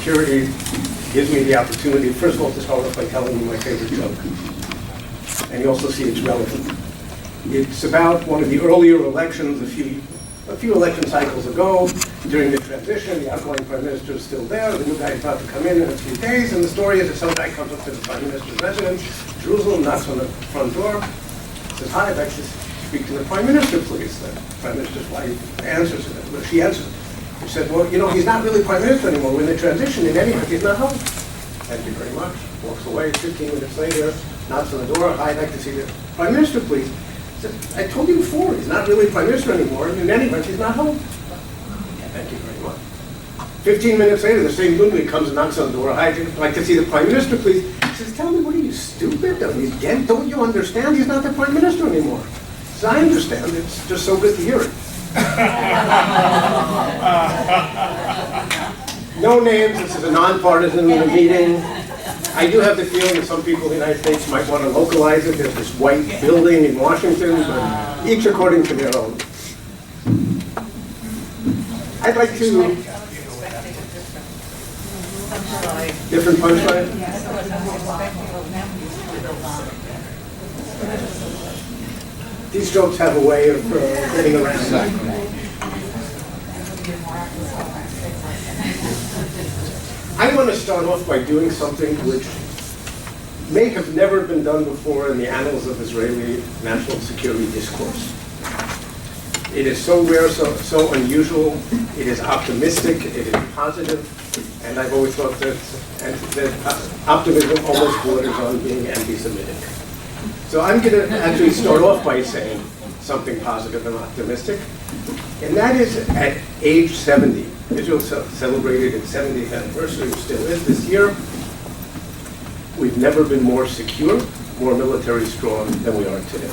security gives me the opportunity, first of all, to start off by telling you my favorite joke. And you also see it's relevant. It's about one of the earlier elections a few election cycles ago. During the transition, the outgoing prime minister is still there. The new guy is about to come in a few days. And the story is that some guy comes up to the prime minister's residence, Jerusalem, knocks on the front door, says, "Hi, I'd like to speak to the prime minister, please." The prime minister's wife answers it. Well, she answers. She said, "Well, you know, he's not really prime minister anymore. We're in the transition. In any event, he's not home." "Thank you very much." Walks away. 15 minutes later, knocks on the door. "Hi, I'd like to see the prime minister, please." He said, "I told you before, he's not really prime minister anymore. And in any event, he's not home." "Thank you very much." 15 minutes later, the same Gundli comes and knocks on the door. "Hi, I'd like to see the prime minister, please." He says, "Tell me, what are you, stupid? Are you dead? Don't you understand? He's not the prime minister anymore." He says, "I understand. It's just so good to hear it." No names. This is a nonpartisan meeting. I do have the feeling that some people in the United States might want to localize it. There's this white building in Washington, but each according to their own. I'd like to... Different punchline? These jokes have a way of getting around that. I want to start off by doing something which may have never been done before in the annals of Israeli national security discourse. It is so rare, so unusual. It is optimistic. It is positive. And I've always thought that optimism almost borders on being anti-Semitic. So I'm going to actually start off by saying something positive and optimistic. And that is at age 70. Israel celebrated its 70th anniversary, which still is this year. We've never been more secure, more military strong than we are today.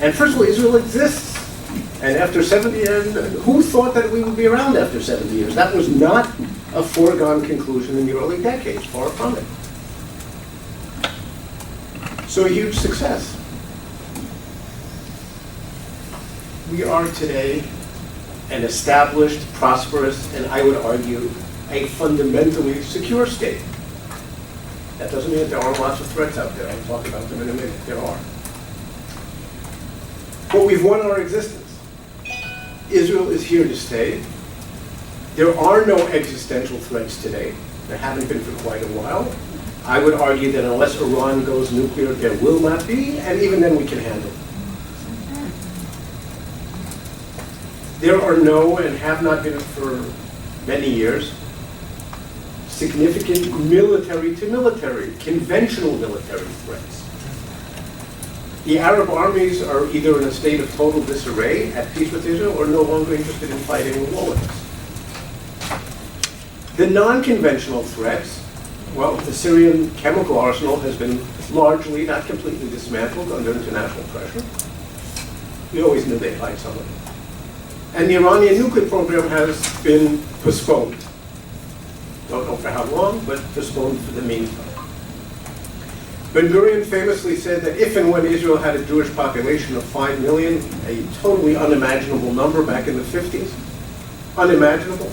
And first of all, Israel exists. And after 70, and who thought that we would be around after 70 years? That was not a foregone conclusion in the early decades, far from it. So a huge success. We are today an established, prosperous, and I would argue, a fundamentally secure state. That doesn't mean that there aren't lots of threats out there. I'll talk about them in a minute. There are. But we've won our existence. Israel is here to stay. There are no existential threats today. There haven't been for quite a while. I would argue that unless Iran goes nuclear, there will not be, and even then we can handle it. There are no, and have not been for many years, significant military-to-military, conventional military threats. The Arab armies are either in a state of total disarray, at peace with Israel, or no longer interested in fighting a war with us. The non-conventional threats, well, the Syrian chemical arsenal has been largely, not completely dismantled under international pressure. We always knew they'd hide some of it. And the Iranian nuclear program has been postponed. Don't know for how long, but postponed for the meantime. Ben-Gurion famously said that if and when Israel had a Jewish population of 5 million, a totally unimaginable number back in the 50s, unimaginable,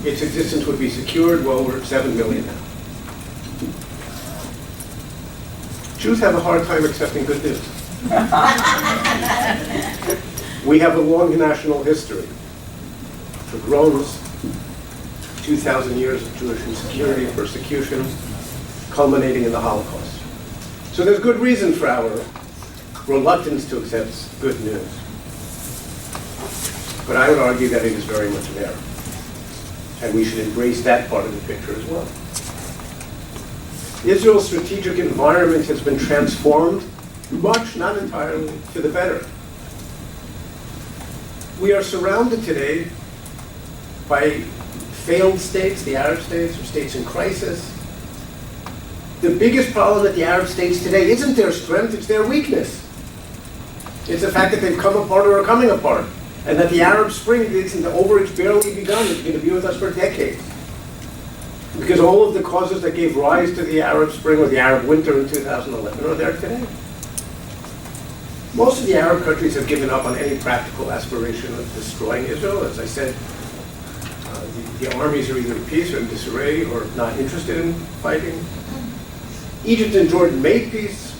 its existence would be secured. Well, we're at 7 million now. Jews have a hard time accepting good news. We have a long national history. For groans, 2,000 years of Jewish insecurity and persecution, culminating in the Holocaust. So there's good reason for our reluctance to accept good news. But I would argue that it is very much there. And we should embrace that part of the picture as well. Israel's strategic environment has been transformed, much, not entirely, for the better. We are surrounded today by failed states, the Arab states, or states in crisis. The biggest problem that the Arab states today isn't their strength, it's their weakness. It's the fact that they've come apart or are coming apart. And that the Arab Spring isn't over, it's barely begun. It's going to be with us for decades. Because all of the causes that gave rise to the Arab Spring or the Arab Winter in 2011 are there today. Most of the Arab countries have given up on any practical aspiration of destroying Israel. As I said, The armies are either at peace or in disarray or not interested in fighting. Egypt and Jordan made peace.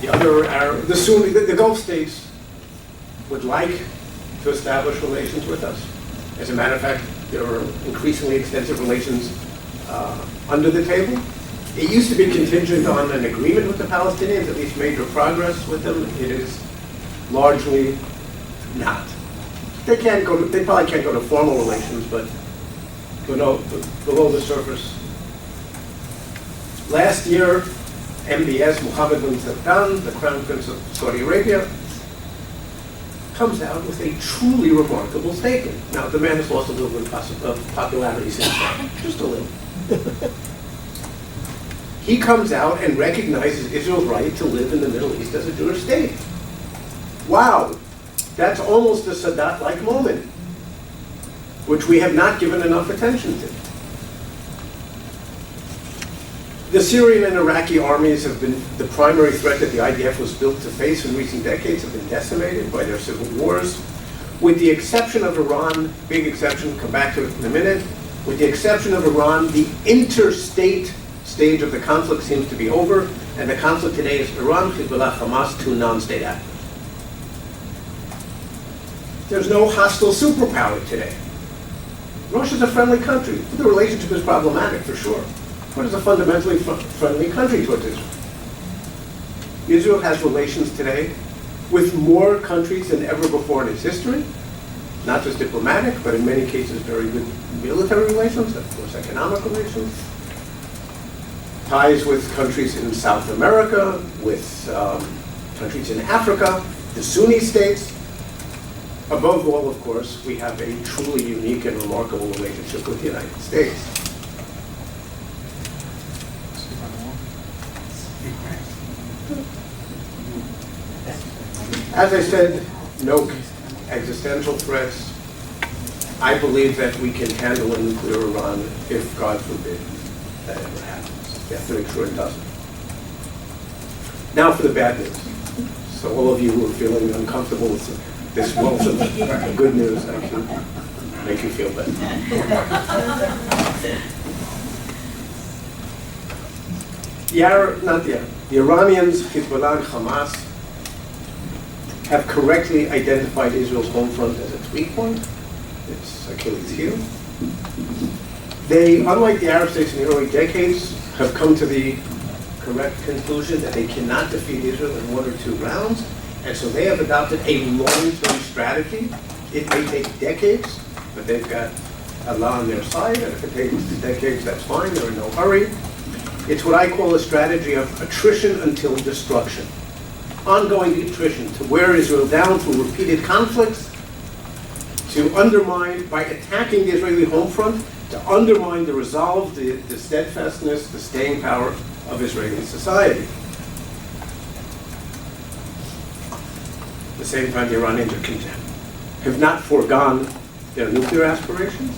The other Arab, the Gulf states would like to establish relations with us. As a matter of fact, there are increasingly extensive relations under the table. It used to be contingent on an agreement with the Palestinians, at least major progress with them. It is largely not. They probably can't go to formal relations, but below the surface. Last year, MBS Mohammed bin Salman, the Crown Prince of Saudi Arabia, comes out with a truly remarkable statement. Now, the man has lost a little bit of popularity since then, just a little. He comes out and recognizes Israel's right to live in the Middle East as a Jewish state. Wow, that's almost a Sadat-like moment, which we have not given enough attention to. The Syrian and Iraqi armies have been the primary threat that the IDF was built to face in recent decades, have been decimated by their civil wars. With the exception of Iran, big exception, come back to it in a minute, with the exception of Iran, the interstate stage of the conflict seems to be over, and the conflict today is Iran, Hezbollah, Hamas, two non-state actors. There's no hostile superpower today. Russia's a friendly country. The relationship is problematic, for sure. But it's a fundamentally friendly country towards Israel. Israel has relations today with more countries than ever before in its history, not just diplomatic, but in many cases very good military relations, of course economic relations, ties with countries in South America, with countries in Africa, the Sunni states. Above all, of course, we have a truly unique and remarkable relationship with the United States. As I said, no existential threats. I believe that we can handle a nuclear Iran if, God forbid, that ever happens. Yeah, to make sure it doesn't. Now for the bad news. So all of you who are feeling uncomfortable with this wealth of good news, I can make you feel better. The Iranians, Hezbollah, and Hamas have correctly identified Israel's home front as its weak point, its Achilles heel. They, unlike the Arab states in the early decades, have come to the correct conclusion that they cannot defeat Israel in 1 or 2 rounds, and so they have adopted a long-term strategy. It may take decades, but they've got Allah on their side, and if it takes decades, that's fine, they're in no hurry. It's what I call a strategy of attrition until destruction. Ongoing attrition, to wear Israel down through repeated conflicts, to undermine, by attacking the Israeli home front, to undermine the resolve, the steadfastness, the staying power of Israeli society. At the same time, the Iranians have not foregone their nuclear aspirations.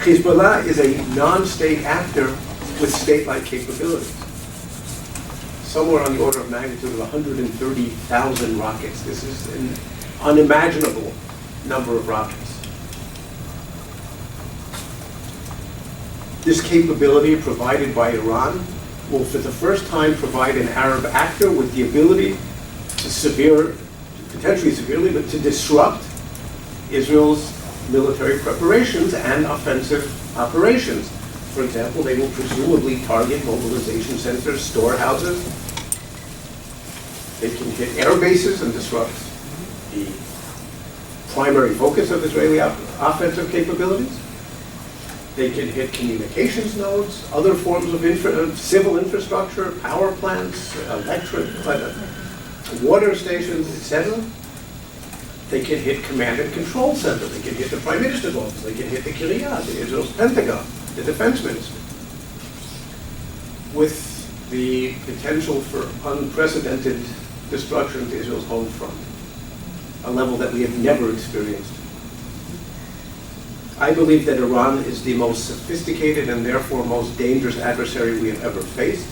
Hezbollah is a non-state actor with state-like capabilities. Somewhere on the order of magnitude of 130,000 rockets. This is an unimaginable number of rockets. This capability provided by Iran will for the first time provide an Arab actor with the ability to potentially severely, but to disrupt Israel's military preparations and offensive operations. For example, they will presumably target mobilization centers, storehouses. They can hit air bases and disrupt the primary focus of Israeli offensive capabilities. They can hit communications nodes, other forms of civil infrastructure, power plants, water stations, etc. They can hit command and control center. They can hit the Prime Minister's office. They can hit the Kiryat, Israel's Pentagon, the Defense Ministry, with the potential for unprecedented destruction to Israel's home front, a level that we have never experienced. I believe that Iran is the most sophisticated and therefore most dangerous adversary we have ever faced.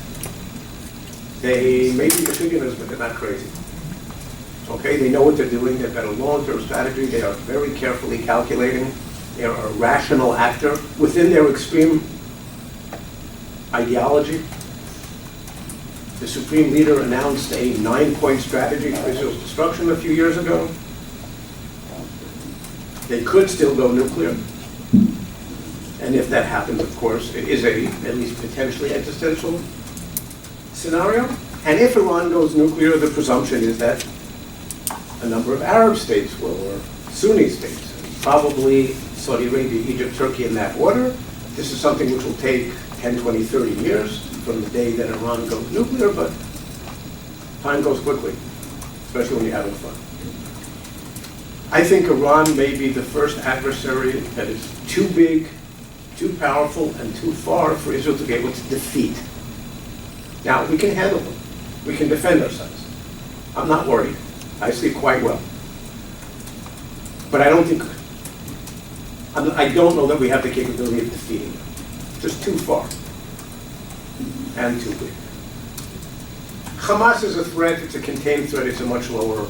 They may be Michiganers, but they're not crazy. Okay, they know what they're doing. They've got a long-term strategy. They are very carefully calculating They're a rational actor within their extreme ideology. The Supreme Leader announced a 9-point strategy for Israel's destruction a few years ago. They could still go nuclear. And if that happens, of course, it is at least potentially existential scenario. And if Iran goes nuclear, the presumption is that a number of Arab states will, or Sunni states, probably Saudi Arabia, Egypt, Turkey in that order. This is something which will take 10, 20, 30 years from the day that Iran goes nuclear, but time goes quickly, especially when you're having fun. I think Iran may be the first adversary that is too big, too powerful, and too far for Israel to be able to defeat. Now, we can handle them. We can defend ourselves. I'm not worried. I sleep quite well. But I don't know that we have the capability of defeating them. Just too far and too big. Hamas is a threat. It's a contained threat. It's a much lower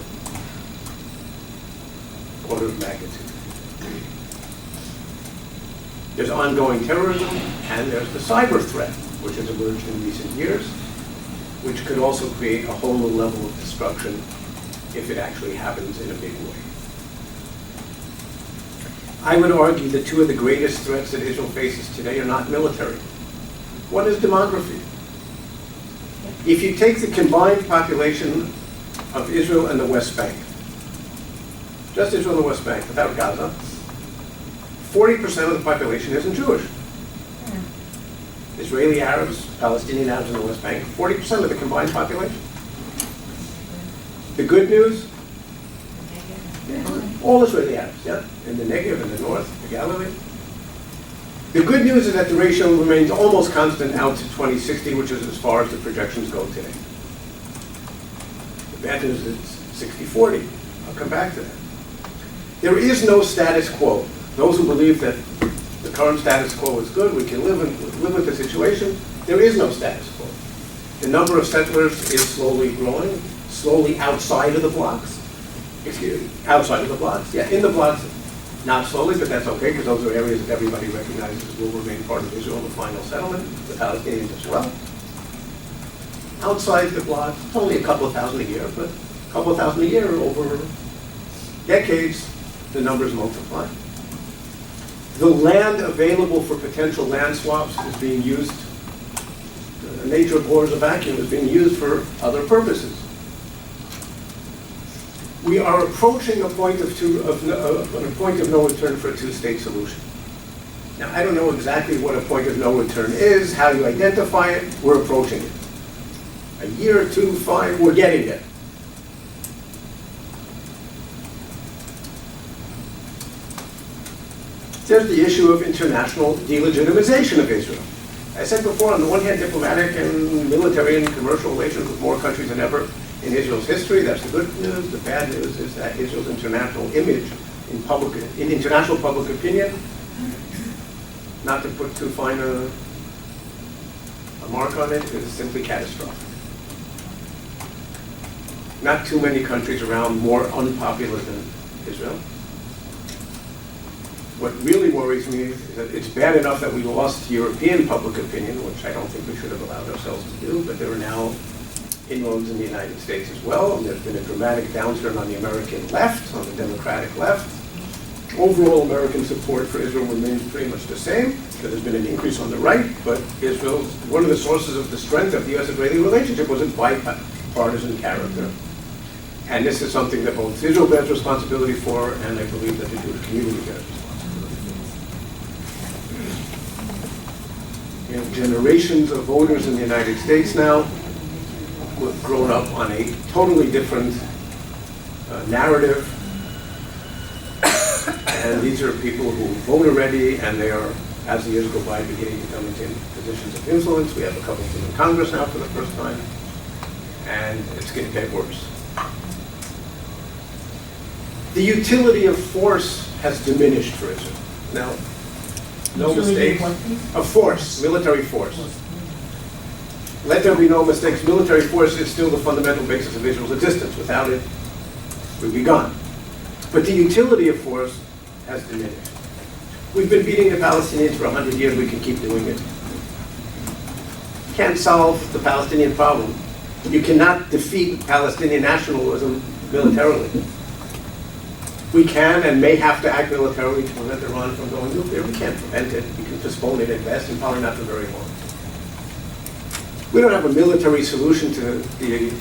order of magnitude. There's ongoing terrorism, and there's the cyber threat, which has emerged in recent years, which could also create a whole new level of destruction if it actually happens in a big way. I would argue that two of the greatest threats that Israel faces today are not military. One is demography. If you take the combined population of Israel and the West Bank, just Israel and the West Bank, without Gaza, 40% of the population isn't Jewish. Israeli Arabs, Palestinian Arabs in the West Bank, 40% of the combined population. The good news, all Israeli Arabs, yeah, in the Negev, in the north, the Galilee. The good news is that the ratio remains almost constant out to 2060, which is as far as the projections go today. The bad news is 60-40. I'll come back to that. There is no status quo. Those who believe that the current status quo is good, we can live with the situation, there is no status quo. The number of settlers is slowly growing, slowly outside of the blocks. Outside of the blocks. Yeah, in the blocks, not slowly, but that's okay, because those are areas that everybody recognizes will remain part of Israel, the final settlement, the Palestinians as well. Outside the blocks, it's only a couple of thousand a year, but a couple of thousand a year over decades, the numbers multiply. The land available for potential land swaps is being used, nature abhors a vacuum, is being used for other purposes. We are approaching a point of no return for a two-state solution. Now, I don't know exactly what a point of no return is, how you identify it. We're approaching it. A year, 2, 5, we're getting there. There's the issue of international delegitimization of Israel. I said before, on the one hand, diplomatic and military and commercial relations with more countries than ever in Israel's history. That's the good news. The bad news is that Israel's international image in international public opinion, not to put too fine a mark on it, is simply catastrophic. Not too many countries around more unpopular than Israel. What really worries me is that it's bad enough that we lost European public opinion, which I don't think we should have allowed ourselves to do, but there are now inroads in the United States as well, and there's been a dramatic downturn on the American left, on the Democratic left. Overall American support for Israel remains pretty much the same, because there's been an increase on the right, but Israel's, one of the sources of the strength of the U.S.-Israeli relationship was its bipartisan character. And this is something that both Israel bears responsibility for, and I believe that the Jewish community bears responsibility. We have generations of voters in the United States now who have grown up on a totally different narrative. And these are people who vote already, and they are, as the years go by, beginning to come into positions of influence. We have a couple of them in Congress now for the first time, and it's going to get worse. The utility of force has diminished for Israel. Now, no mistakes. Of force, military force. Let there be no mistakes. Military force is still the fundamental basis of Israel's existence. Without it, we'd be gone. But the utility of force has diminished. We've been beating the Palestinians for 100 years, we can keep doing it. Can't solve the Palestinian problem. You cannot defeat Palestinian nationalism militarily. We can and may have to act militarily to prevent Iran from going nuclear. We can't prevent it. We can postpone it at best, and probably not for very long. We don't have a military solution to the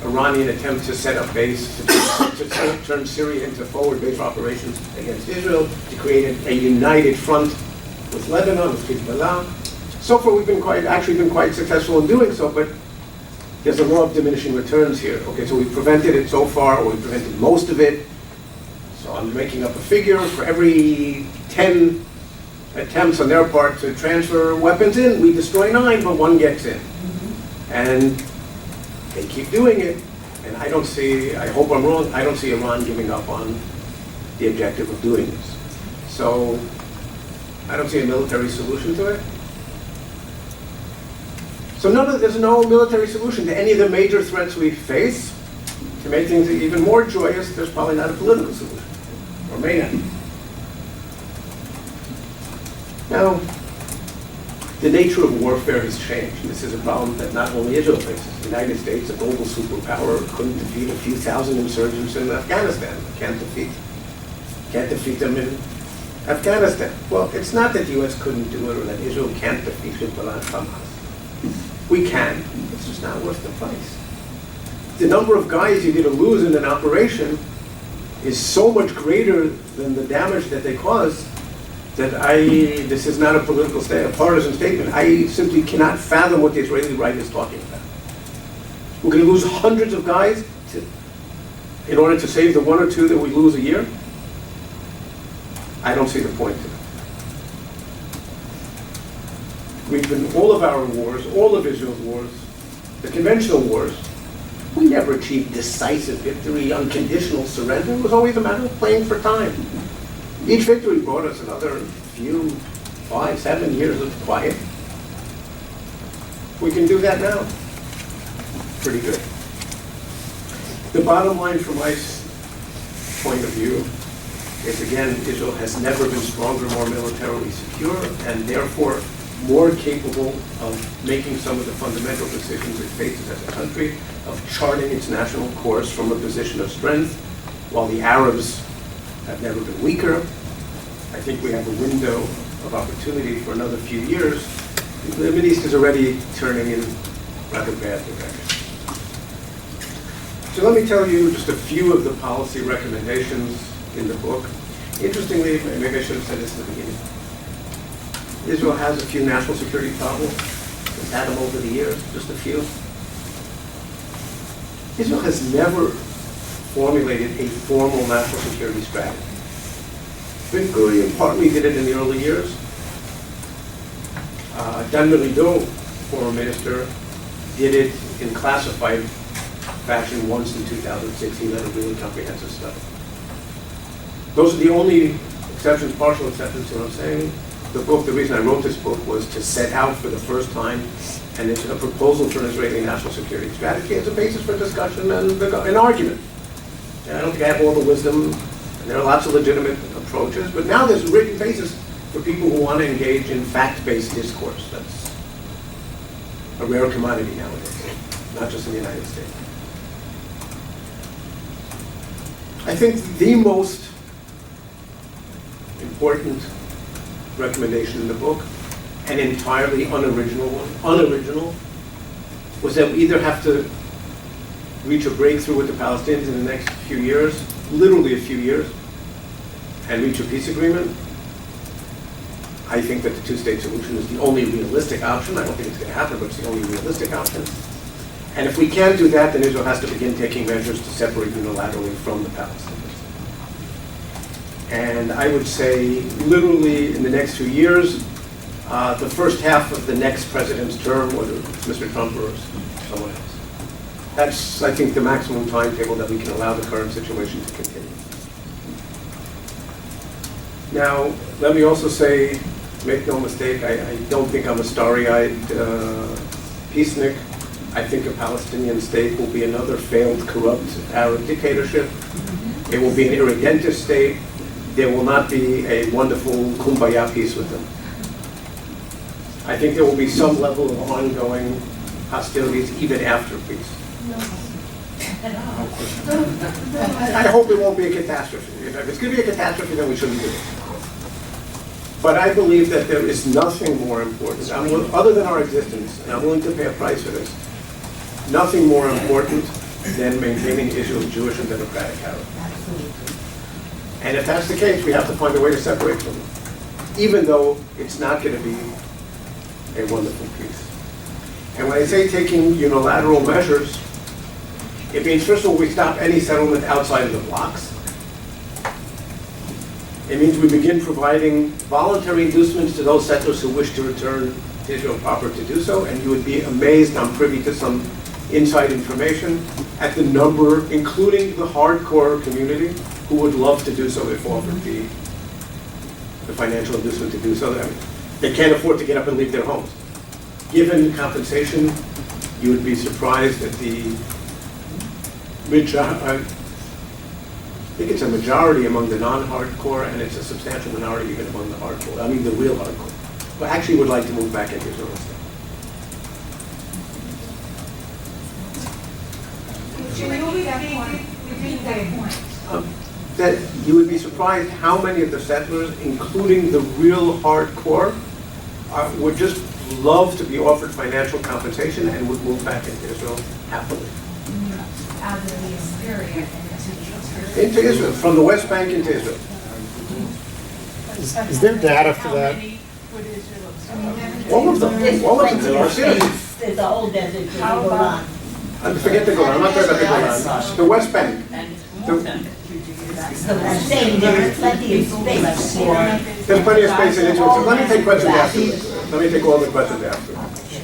Iranian attempt to set up base, to turn Syria into forward base operations against Israel, to create a united front with Lebanon, with Hezbollah. So far, we've been quite successful in doing so, but there's a law of diminishing returns here. Okay, so we've prevented it so far, or we've prevented most of it. So I'm making up a figure. For every 10 attempts on their part to transfer weapons in, we destroy 9, but 1 gets in. And they keep doing it. And I don't see, I hope I'm wrong, I don't see Iran giving up on the objective of doing this. So I don't see a military solution to it. So there's no military solution to any of the major threats we face. To make things even more joyous, there's probably not a political solution, or may not. Now, the nature of warfare has changed. This is a problem that not only Israel faces. The United States, a global superpower, couldn't defeat a few thousand insurgents in Afghanistan. Can't defeat them in Afghanistan. Well, it's not that the U.S. couldn't do it or that Israel can't defeat Hezbollah and Hamas. We can. It's just not worth the price. The number of guys you're going to lose in an operation is so much greater than the damage that they cause that this is not a political statement, a partisan statement. I simply cannot fathom what the Israeli right is talking about. We're going to lose hundreds of guys in order to save the 1 or 2 that we lose a year? I don't see the point to it. We've been, all of our wars, all of Israel's wars, the conventional wars, we never achieved decisive victory, unconditional surrender. It was always a matter of playing for time. Each victory brought us another few, 5, 7 years of quiet. We can do that now. Pretty good. The bottom line from my point of view is, again, Israel has never been stronger, more militarily secure, and therefore more capable of making some of the fundamental decisions it faces as a country, of charting its national course from a position of strength, while the Arabs have never been weaker. I think we have a window of opportunity for another few years. The Middle East is already turning in rather bad direction. So let me tell you just a few of the policy recommendations in the book. Interestingly, maybe I should have said this at the beginning, Israel has a few national security problems. It's had them over the years, just a few. Israel has never formulated a formal national security strategy. Ben-Gurion partly did it in the early years. Dan Merido, former minister, did it in classified fashion once in 2006. He led a really comprehensive study. Those are the only exceptions, partial exceptions to what I'm saying. The reason I wrote this book was to set out for the first time and it's a proposal for an Israeli national security strategy as a basis for discussion and an argument. And I don't think I have all the wisdom, and there are lots of legitimate approaches, but now there's a written basis for people who want to engage in fact-based discourse. That's a rare commodity nowadays, not just in the United States. I think the most important recommendation in the book, an entirely unoriginal one, was that we either have to reach a breakthrough with the Palestinians in the next few years, literally a few years, and reach a peace agreement. I think that the two-state solution is the only realistic option. I don't think it's going to happen, but it's the only realistic option. And if we can't do that, then Israel has to begin taking measures to separate unilaterally from the Palestinians. And I would say, literally in the next few years, the first half of the next president's term, whether it's Mr. Trump or someone else. That's, I think, the maximum timetable that we can allow the current situation to continue. Now, let me also say, make no mistake, I don't think I'm a starry-eyed peacenik. I think a Palestinian state will be another failed, corrupt Arab dictatorship. It will be an irredemptive state. there will not be a wonderful kumbaya peace with them. I think there will be some level of ongoing hostilities even after peace. I hope it won't be a catastrophe. If it's going to be a catastrophe, then we shouldn't do it. But I believe that there is nothing more important, other than our existence, and I'm willing to pay a price for this, nothing more important than maintaining Israel's Jewish and democratic character. And if that's the case, we have to find a way to separate from them, even though it's not going to be a wonderful peace. And when I say taking unilateral measures, it means, first of all, we stop any settlement outside of the blocks. It means we begin providing voluntary inducements to those settlers who wish to return to Israel proper to do so, and you would be amazed, I'm privy to some inside information, at the number, including the hardcore community, who would love to do so if offered the financial inducement to do so. I mean, they can't afford to get up and leave their homes. Given compensation, you would be surprised at the I think it's a majority among the non-hardcore, and it's a substantial minority even among the hardcore. I mean, the real hardcore. But actually would like to move back into Israel instead. That you would be surprised how many of the settlers, including the real hardcore, would just love to be offered financial compensation and would move back into Israel happily. Out of the Syria into Israel, from the West Bank into Israel. Is there data for that? All of them. All of them. There are cities. There's the whole desert, the Golan. Forget the Golan. I'm not talking about the Golan. The West Bank. I'm saying there's plenty of space. There's plenty of space in Israel. So let me take questions afterwards. Let me take all the questions afterwards.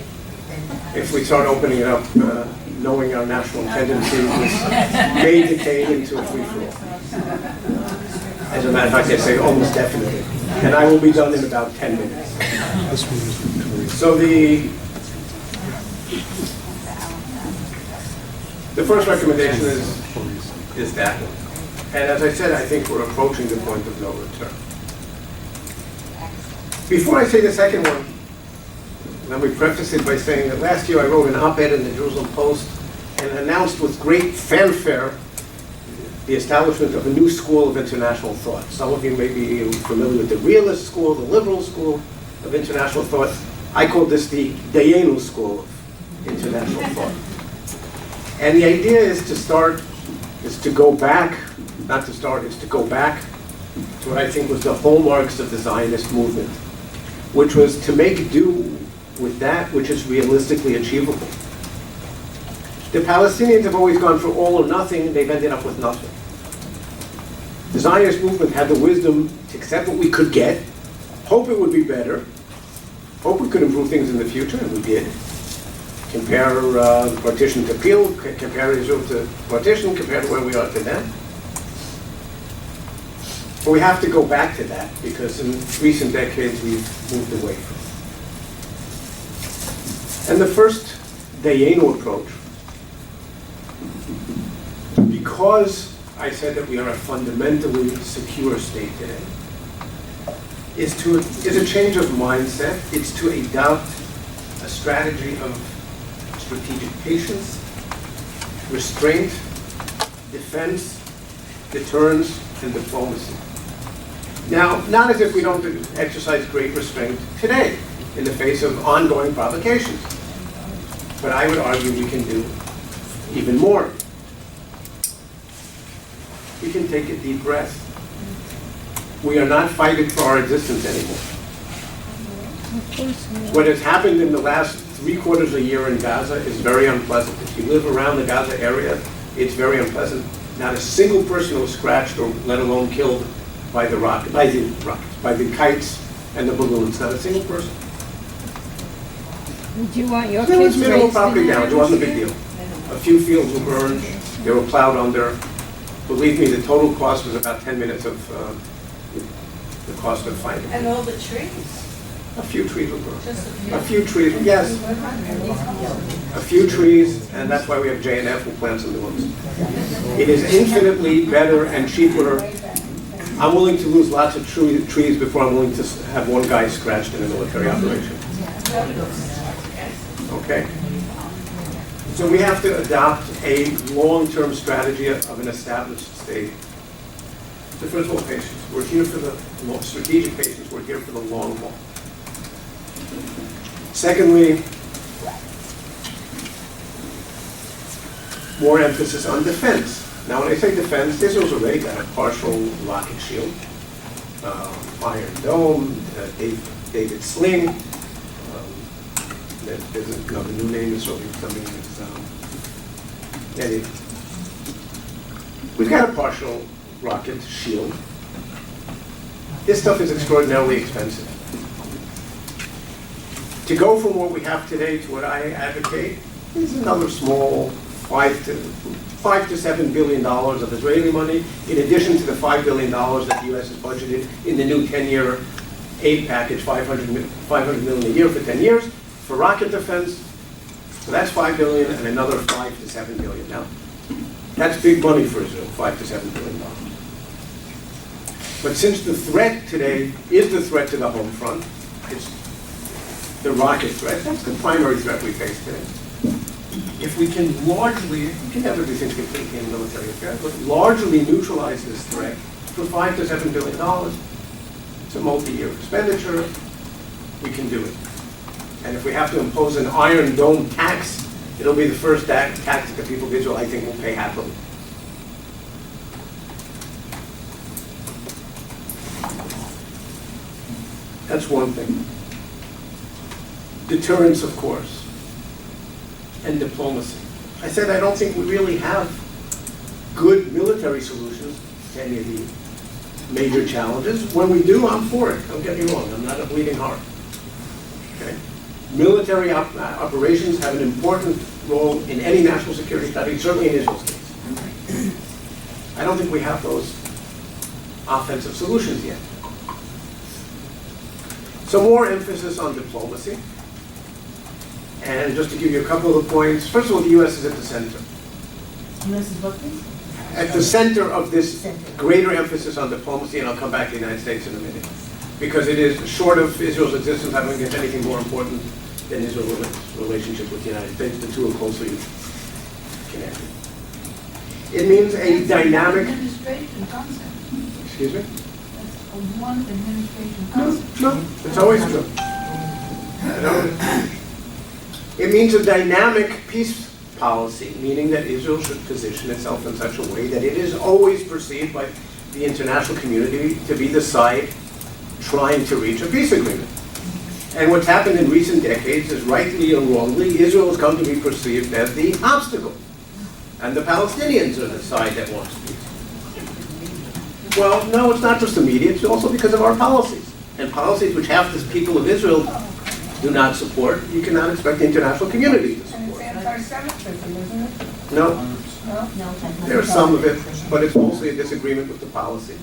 If we start opening it up, knowing our national tendencies, may decay into a free-for-all. As a matter of fact, I say almost definitely. And I will be done in about 10 minutes. So the first recommendation is that. And as I said, I think we're approaching the point of no return. Before I say the second one, let me preface it by saying that last year I wrote an op-ed in the Jerusalem Post and announced with great fanfare the establishment of a new school of international thought. Some of you may be familiar with the realist school, the liberal school of international thought. I call this the Dayenu school of international thought. And the idea is to go back to what I think was the hallmarks of the Zionist movement, which was to make do with that which is realistically achievable. The Palestinians have always gone for all or nothing, and they've ended up with nothing. The Zionist movement had the wisdom to accept what we could get, hope it would be better, hope we could improve things in the future, and we did. Compare the partition to Peel, compare Israel to partition, compare to where we are today. But we have to go back to that, because in recent decades we've moved away from it. And the first Dayenu approach, because I said that we are a fundamentally secure state today, is a change of mindset. It's to adopt a strategy of strategic patience, restraint, defense, deterrence, and diplomacy. Now, not as if we don't exercise great restraint today in the face of ongoing provocations, but I would argue we can do even more. We can take a deep breath. We are not fighting for our existence anymore. What has happened in the last 3/4 of a year in Gaza is very unpleasant. If you live around the Gaza area, it's very unpleasant. Not a single person was scratched or let alone killed by the kites and the balloons. Not a single person. Would you want your There was kids minimal raised property in that? damage. It wasn't a big deal. A few fields were burned. They were plowed under. Believe me, the total cost was about 10 minutes of the cost of finding. And all the trees. A few trees were burned. Just a few. A few trees, yes. A few trees, and that's why we have J&F who plants in the woods. It is infinitely better and cheaper I'm willing to lose lots of trees before I'm willing to have one guy scratched in a military operation. Okay? So we have to adopt a long-term strategy of an established state. So first of all, patience. We're here for the strategic patience. We're here for the long haul. Secondly, more emphasis on defense. Now, when I say defense, Israel's already got a partial rocket shield, Iron Dome, David Sling. There's another new name Israeli coming. We've got a partial rocket shield. This stuff is extraordinarily expensive. To go from what we have today to what I advocate is another small $5 to $7 billion of Israeli money, in addition to the $5 billion that the U.S. has budgeted in the new 10-year aid package, $500 million a year for 10 years for rocket defense. So that's $5 billion and another $5 to $7 billion. Now, that's big money for Israel, $5 to $7 billion. But since the threat today is the threat to the home front, it's the rocket threat, that's the primary threat we face today. If we can largely, you can never do things completely in military affairs, but largely neutralize this threat for $5 to $7 billion, it's a multi-year expenditure, we can do it. And if we have to impose an Iron Dome tax, it'll be the first tax that the people of Israel, I think, will pay happily. That's one thing. Deterrence, of course, and diplomacy. I said I don't think we really have good military solutions to any of the major challenges. When we do, I'm for it. Don't get me wrong. I'm not a bleeding heart. Okay? Military operations have an important role in any national security study, certainly in Israel's case. I don't think we have those offensive solutions yet. So more emphasis on diplomacy. And just to give you a couple of the points, first of all, the U.S. is at the center. U.S. is what, please? At the center of this greater emphasis on diplomacy, and I'll come back to the United States in a minute. Because it is, short of Israel's existence having anything more important than Israel's relationship with the United States, the two are closely connected. It means a dynamic... Administration concept. Excuse me? That's a one administration concept. No, it's always true. It means a dynamic peace policy, meaning that Israel should position itself in such a way that it is always perceived by the international community to be the side trying to reach a peace agreement. And what's happened in recent decades is, rightly or wrongly, Israel has come to be perceived as the obstacle. And the Palestinians are the side that wants peace. Well, no, it's not just the media, it's also because of our policies. And policies which half the people of Israel do not support, you cannot expect the international community to support. And it's anti-Semitism, isn't it? No, No, there's some of it, but it's mostly a disagreement with the policy.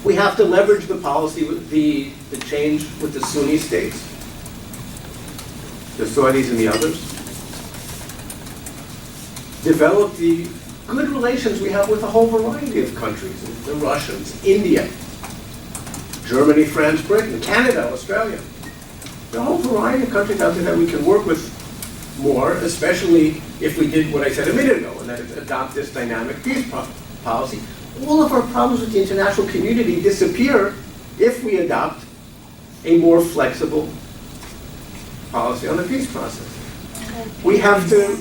We have to leverage the policy with the change with the Sunni states, the Saudis and the others. Develop the good relations we have with a whole variety of countries, the Russians, India, Germany, France, Britain, Canada, Australia. There are a whole variety of countries out there that we can work with more, especially if we did what I said a minute ago, and that is adopt this dynamic peace policy. All of our problems with the international community disappear if we adopt a more flexible policy on the peace process. We have to,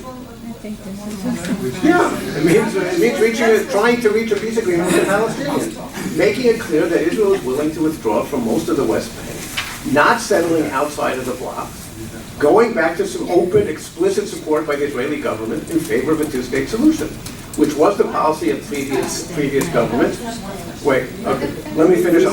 it means trying to reach a peace agreement with the Palestinians, making it clear that Israel is willing to withdraw from most of the West Bank, not settling outside of the bloc, going back to some open, explicit support by the Israeli government in favor of a two-state solution, which was the policy of previous governments. Wait, okay, let me finish.